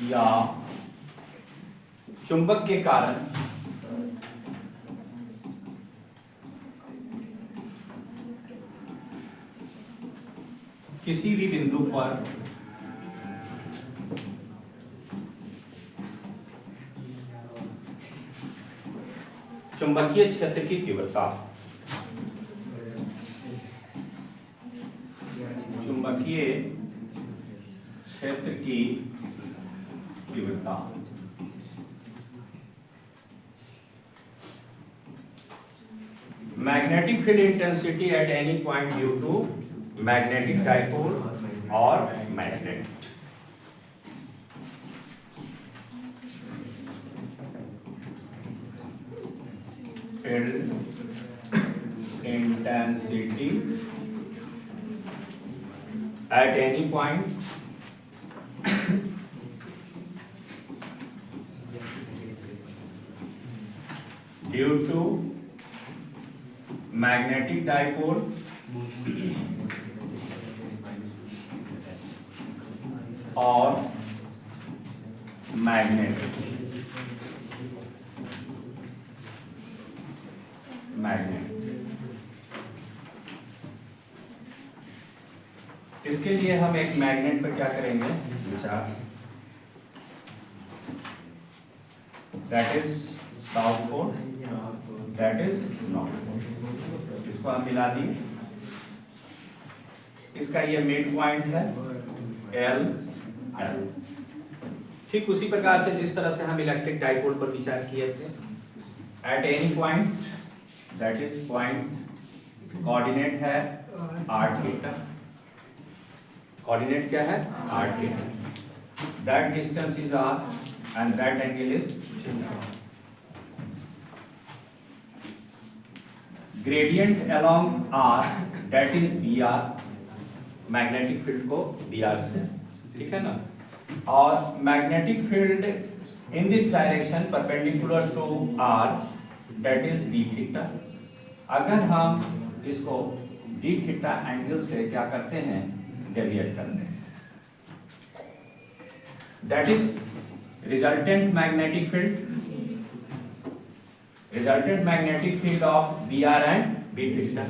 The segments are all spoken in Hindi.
या चुंबक के कारण किसी भी बिंदु पर चुंबकीय क्षेत्र की तीव्रता, चुंबकीय क्षेत्र की तीव्रता magnetic field intensity at any point due to magnetic dipole और magnet. Field intensity at any point due to magnetic dipole और मैग्नेट। इसके लिए हम एक मैग्नेट पर क्या करेंगे विचार, that is south pole, that is north pole. इसको हम मिला दिए, इसका ये मिड पॉइंट है एल एल। ठीक उसी प्रकार से जिस तरह से हम इलेक्ट्रिक डाइपोल पर विचार किए थे, at any point that is point, coordinate है आर थीटा, कोऑर्डिनेट क्या है R theta, that distance is R and that angle is theta. Gradient along R that is B R, magnetic field को बी आर से, ठीक है ना। और magnetic field in this direction perpendicular to R that is D theta. अगर हम इसको डी थीटा एंगल से क्या करते हैं डेविएट करते हैं, that is resultant magnetic field, resultant magnetic field of B R and B theta.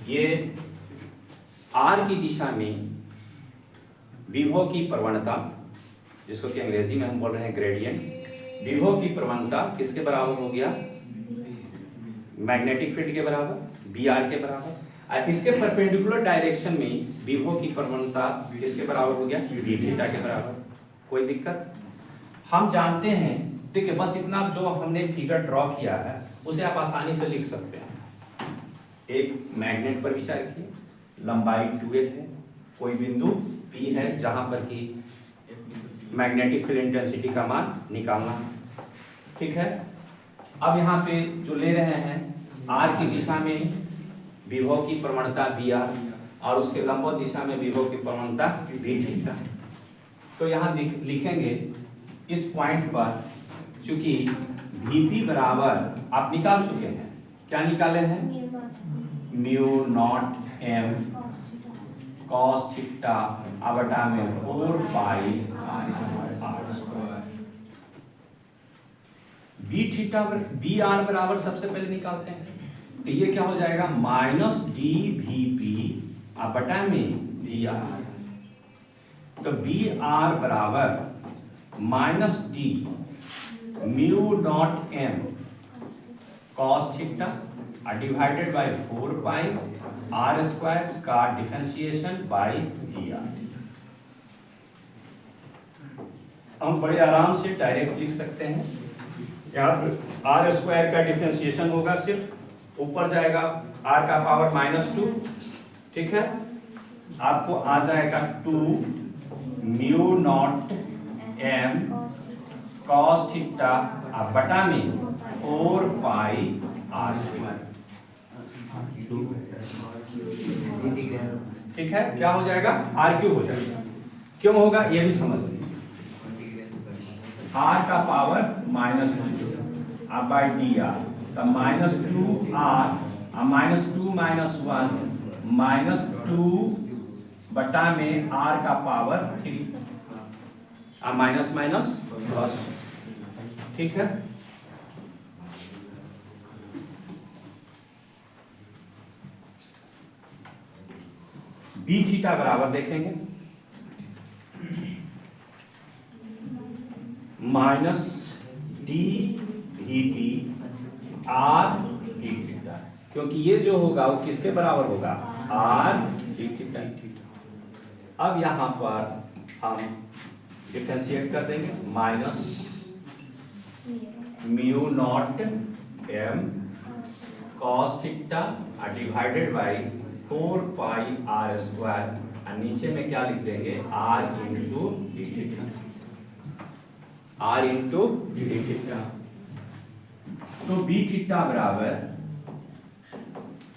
ये आर की दिशा में विभव की प्रवणता, जिसको कि अंग्रेजी में हम बोल रहे हैं ग्रेडियंट, विभव की प्रवणता किसके बराबर हो गया, मैग्नेटिक फील्ड के बराबर, बी आर के बराबर। इसके परपेंडिकुलर डायरेक्शन में विभव की प्रवणता किसके बराबर हो गया, डी थीटा के बराबर। कोई दिक्कत? हम जानते हैं, देखिए बस इतना जो हमने फिगर ड्रॉ किया है उसे आप आसानी से लिख सकते हैं। एक मैग्नेट पर विचार किए, लंबाई 2l है, कोई बिंदु P है जहां पर कि मैग्नेटिक फील्ड इंटेंसिटी का मान निकालना, ठीक है। अब यहाँ पे जो ले रहे हैं R की दिशा में विभव की प्रवणता BR और उसके लंबवत दिशा में विभव की प्रवणता V थीटा। तो यहाँ लिखेंगे इस पॉइंट पर, चूंकि VP बराबर आप निकाल चुके हैं, क्या निकाले हैं, mu not M cos theta बटा में 4 पाई बी थीटा बी आर बराबर सबसे पहले निकालते हैं, तो ये क्या हो जाएगा माइनस डी वी पी बटा में वी आर। तो बी आर बराबर minus D mu naught M cos theta divided by 4 pi R square का डिफरेंशिएशन बाय वी आर। हम बड़े आराम से डायरेक्ट लिख सकते हैं, यहाँ पर आर स्क्वायर का डिफरेंशिएशन होगा, सिर्फ ऊपर जाएगा आर का पावर -2, ठीक है। आपको आ जाएगा 2 mu naught M cos theta बटा में 4 पाई आर स्क्वायर, ठीक है। क्या हो जाएगा आर क्यूब हो जाएगा। क्यों होगा ये भी समझ लीजिए, आर का पावर -2 बाई डी आर, तो -2 आर -2 -1 -2 बटा में आर का पावर 3, अब माइनस माइनस प्लस, ठीक है। बी थीटा बराबर देखेंगे minus D we T R D theta, क्योंकि ये जो होगा वो किसके बराबर होगा, आर डी थीटा। अब यहां पर हम डिफरेंशिएट कर देंगे, minus mu naught M cos theta divided by 4 pi R square, और नीचे में क्या लिख देंगे, R into D theta, R into D theta. तो बी थीटा बराबर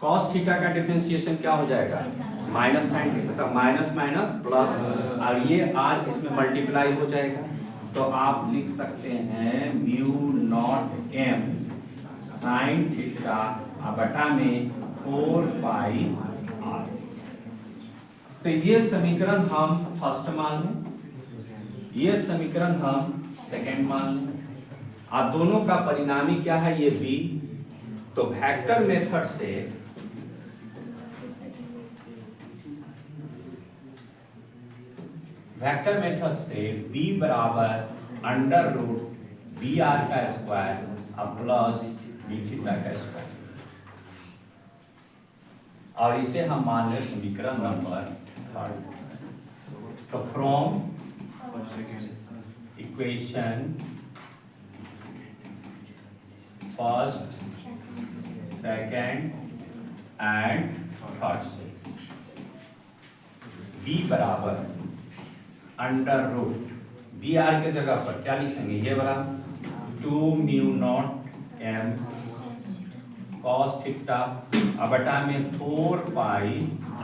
कॉस थीटा का डिफरेंशिएशन क्या हो जाएगा, minus sine theta, minus minus plus, और ये आर इसमें मल्टीप्लाई हो जाएगा, तो आप लिख सकते हैं mu naught M sine theta बटा में 4 पाई आर। तो ये समीकरण हम फर्स्ट मान लें, ये समीकरण हम सेकेंड मान लें, और दोनों का परिणामी क्या है, ये बी। तो वेक्टर मेथड से b बराबर अंडर रूट बी आर का स्क्वायर प्लस बी थीटा का स्क्वायर, और इसे हम मान लें समीकरण नंबर 3। तो from equation first, second and third से b बराबर अंडर रूट बी आर के जगह पर क्या लिखेंगे, ये बराबर 2 mu naught M cos theta बटा में 4 पाई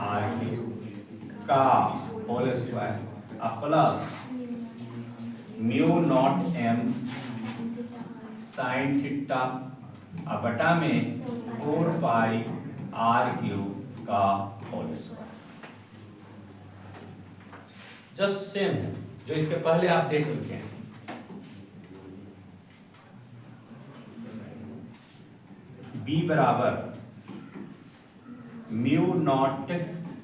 आर का whole square plus mu naught M sine theta बटा में 4 पाई आर क्यूब का होल स्क्वायर। जस्ट सेम है जो इसके पहले आप देख चुके हैं। b बराबर म्यू नॉट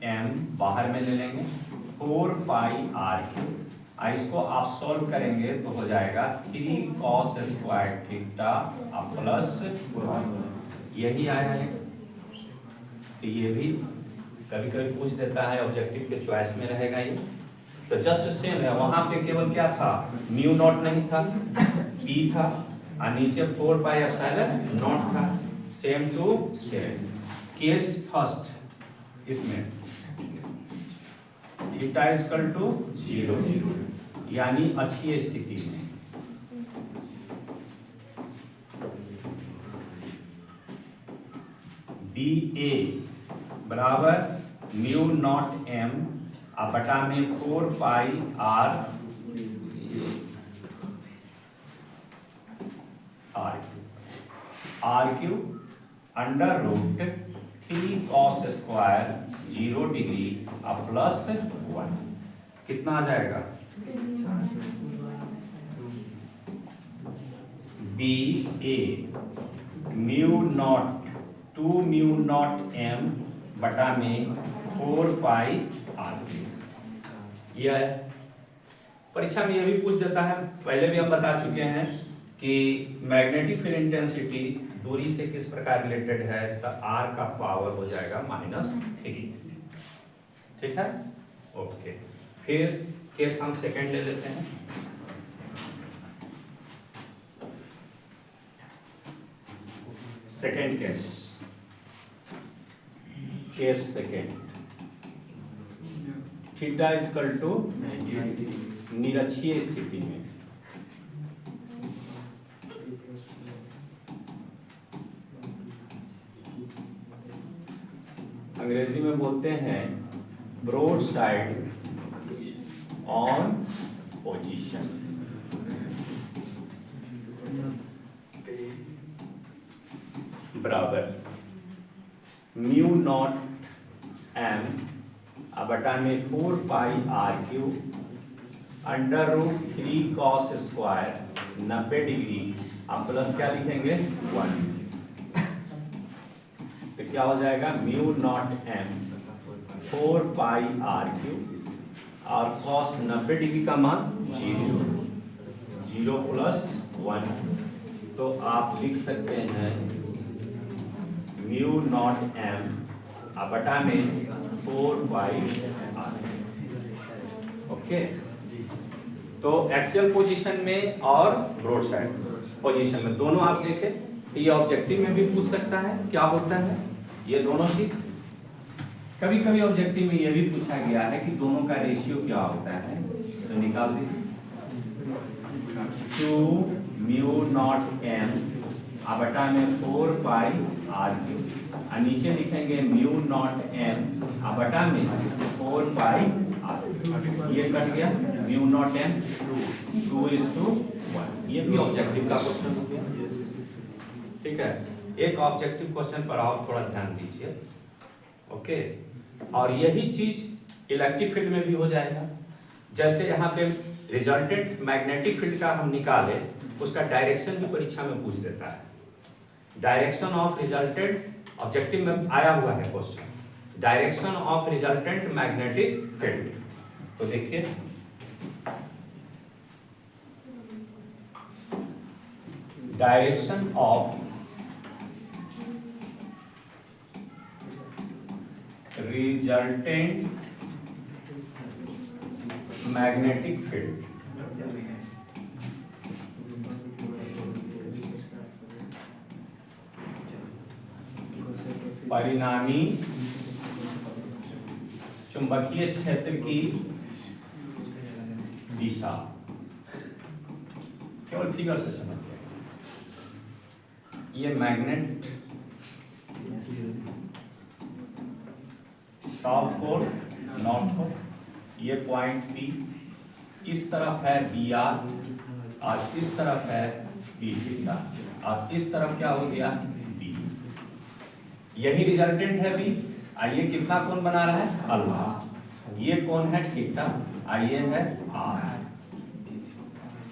m बाहर में ले लेंगे 4 पाई आर क्यूब, इसको आप सॉल्व करेंगे तो हो जाएगा 3 cos स्क्वायर थीटा प्लस, यही आया है। तो ये भी कभी कभी पूछ देता है, ऑब्जेक्टिव के चॉइस में रहेगा ये। तो जस्ट सेम है, वहां पे केवल क्या था, म्यू नॉट नहीं था, p था, और नीचे 4 पाई एप्सिलॉन नॉट था। Same to same case first, इसमें थीटा इज इक्वल टू 0 यानी अच्छी स्थिति में बी ए बराबर म्यू नॉट एम बटा में 4 pi r Q under root 3 cos square 0 degree plus 1, कितना आ जाएगा, B A mu naught 2 mu naught M बटा में 4 पाई आर। यह है, परीक्षा में यह भी पूछ देता है, पहले भी हम बता चुके हैं कि मैग्नेटिक फील्ड इंटेंसिटी दूरी से किस प्रकार रिलेटेड है, तो r का पावर हो जाएगा -3, ठीक है। ओके, फिर केस हम सेकंड ले लेते हैं। Second case second, theta is equal to निरक्षीय स्थिति में अंग्रेजी में बोलते हैं ब्रॉड साइड ऑन पोजीशन, बराबर म्यू नॉट एम बटा में 4 pi r cube √3 cos square 90 degree, आप प्लस क्या लिखेंगे 1, तो क्या हो जाएगा म्यू नॉट m 4 पाई r³ और cos 90 डिग्री का मान 0 प्लस 1, तो आप लिख सकते हैं म्यू नॉट m बटा में 4 पाई r। ओके, तो एक्सियल पोजीशन में और ब्रॉड साइड पोजीशन में दोनों आप देखें, तो ये ऑब्जेक्टिव में भी पूछ सकता है क्या होता है ये दोनों चीज। कभी कभी ऑब्जेक्टिव में ये भी पूछा गया है कि दोनों का रेशियो क्या होता है, तो निकाल दीजिए 2 म्यू नॉट m बटा में 4 पाई r³, और नीचे लिखेंगे म्यू नॉट m बटा में 4 पाई r। ये कट गया म्यू नॉट m 2:1, ये भी ऑब्जेक्टिव का क्वेश्चन हो गया। ठीक है, एक ऑब्जेक्टिव क्वेश्चन पर आप थोड़ा ध्यान दीजिए। ओके, और यही चीज इलेक्ट्रिक फील्ड में भी हो जाएगा। जैसे यहाँ पे रिजल्टेंट मैग्नेटिक फील्ड का हम निकाले, उसका डायरेक्शन भी परीक्षा में पूछ देता है। डायरेक्शन ऑफ रिजल्टेंट ऑब्जेक्टिव में आया हुआ है question, direction of resultant magnetic field. तो देखिए direction of resultant magnetic field, परिणामी चुंबकीय क्षेत्र की दिशा, केवल फिगर से समझिए। ये magnet south pole north pole, ये पॉइंट P, इस तरफ है BR और इस तरफ है B∠, और इस तरफ क्या हो गया B। यही रिजल्टेंट है B। आइए कितना कोण बना रहा है अल्फा, ये कोण है थीटा, आइए है R,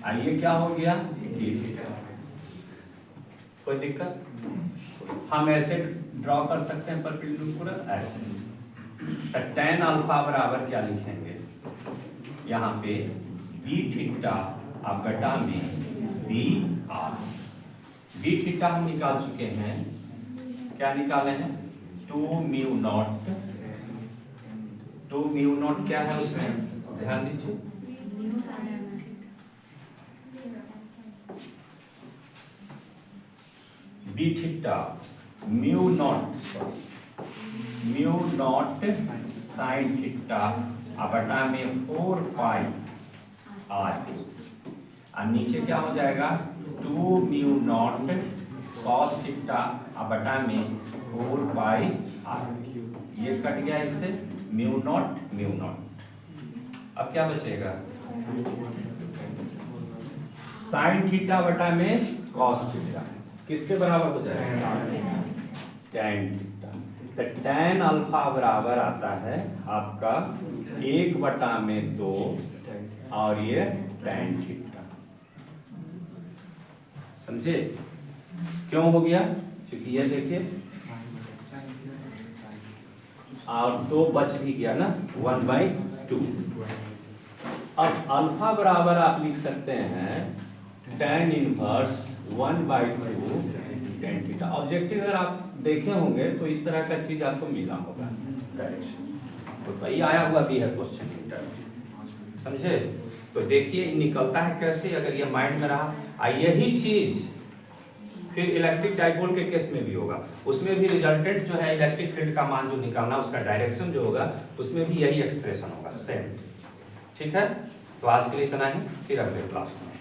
आइए क्या हो गया थीटा। कोई दिक्कत? हम ऐसे ड्रॉ कर सकते हैं परपेंडिकुलर ऐसे। tan अल्फा बराबर क्या लिखेंगे यहाँ पे b थीटा बटा में BR। b थीटा हम निकाल चुके हैं, क्या निकाले हैं 2 म्यू नॉट क्या है उसमें ध्यान दीजिए, b theta mu naught sign theta बटा में 4 पाई r, और नीचे क्या हो जाएगा 2 म्यू नॉट कॉस थीटा बटा में 4 पाई r। ये कट गया इससे म्यू नॉट। अब क्या बचेगा साइन थीटा बटा में कॉस थीटा, किसके बराबर हो जाएगा tan थीटा। तो tan अल्फा बराबर आता है आपका 1/2 और ये tan थीटा। समझे क्यों हो गया? क्योंकि ये देखिए और 2 बच भी गया ना 1/2। अब अल्फा बराबर आप लिख सकते हैं tan inverse 1/2 tan theta. Objective अगर आप देखे होंगे तो इस तरह का चीज आपको मिला होगा डायरेक्शन, तो भाई आया हुआ भी है क्वेश्चन इंटरव्यू, समझे? तो देखिए निकलता है कैसे, अगर ये माइंड में रहा। यही चीज फिर इलेक्ट्रिक डाइपोल के केस में भी होगा, उसमें भी रिजल्टेंट जो है इलेक्ट्रिक फील्ड का मान जो निकालना, उसका डायरेक्शन जो होगा उसमें भी यही एक्सप्रेशन होगा सेम। ठीक है, तो आज के लिए इतना ही, फिर अगले क्लास में।